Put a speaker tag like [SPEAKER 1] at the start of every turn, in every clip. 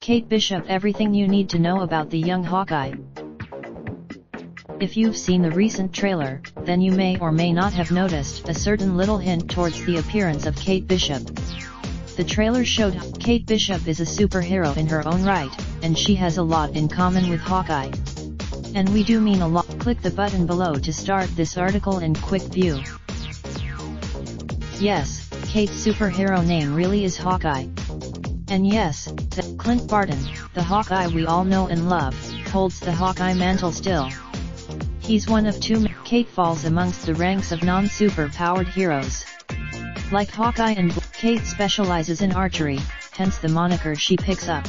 [SPEAKER 1] Kate Bishop, everything you need to know about the young Hawkeye. If you've seen the recent trailer, then you may or may not have noticed a certain little hint towards the appearance of Kate Bishop. The trailer showed Kate Bishop is a superhero in her own right, and she has a lot in common with Hawkeye. And we do mean a lot. Click the button below to start this article in quick view. Yes, Kate's superhero name really is Hawkeye. And yes, Clint Barton, the Hawkeye we all know and love, holds the Hawkeye mantle still. He's one of two. Kate falls amongst the ranks of non-super-powered heroes. Like Hawkeye and Kate specializes in archery, hence the moniker she picks up.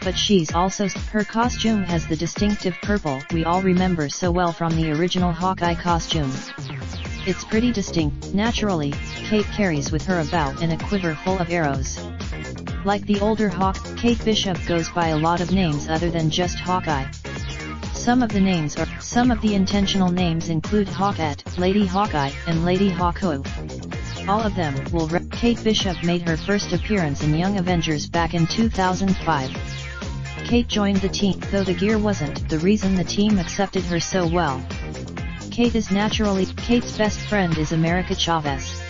[SPEAKER 1] But she's also, her costume has the distinctive purple we all remember so well from the original Hawkeye costume. It's pretty distinct. Naturally, Kate carries with her about a quiver full of arrows. Like the older Kate Bishop goes by a lot of names other than just Hawkeye. Some of the intentional names include Hawkette, Lady Hawkeye, and Lady Hawkeye. All of them will Kate Bishop made her first appearance in Young Avengers back in 2005. Kate joined the team, though the gear wasn't the reason the team accepted her so well. Kate's best friend is America Chavez.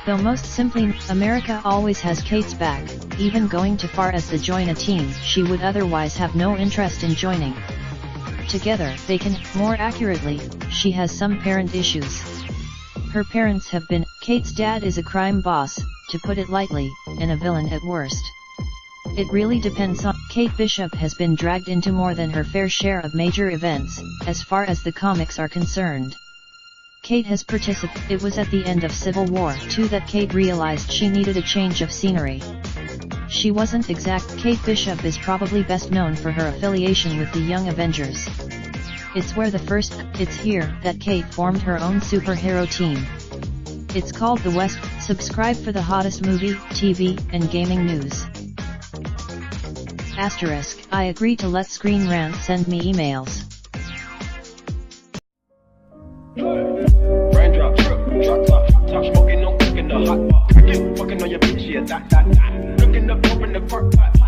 [SPEAKER 1] Though most simply, America always has Kate's back, even going too far as to join a team she would otherwise have no interest in joining. Together they can, more accurately, she has some parent issues. Her parents have been, Kate's dad is a crime boss, to put it lightly, and a villain at worst. It really depends on. Kate Bishop has been dragged into more than her fair share of major events, as far as the comics are concerned. Kate has participated. It was at the end of Civil War II that Kate realized she needed a change of scenery. She wasn't exact. Kate Bishop is probably best known for her affiliation with the Young Avengers. It's here that Kate formed her own superhero team. It's called The West. Subscribe for the hottest movie, TV, and gaming news. Asterisk, I agree to let Screen Rant send me emails.
[SPEAKER 2] Raindrop, drop top smoking, no cooking the hot pot. Fucking on your bitch, yeah, that. Looking up, open the park pot.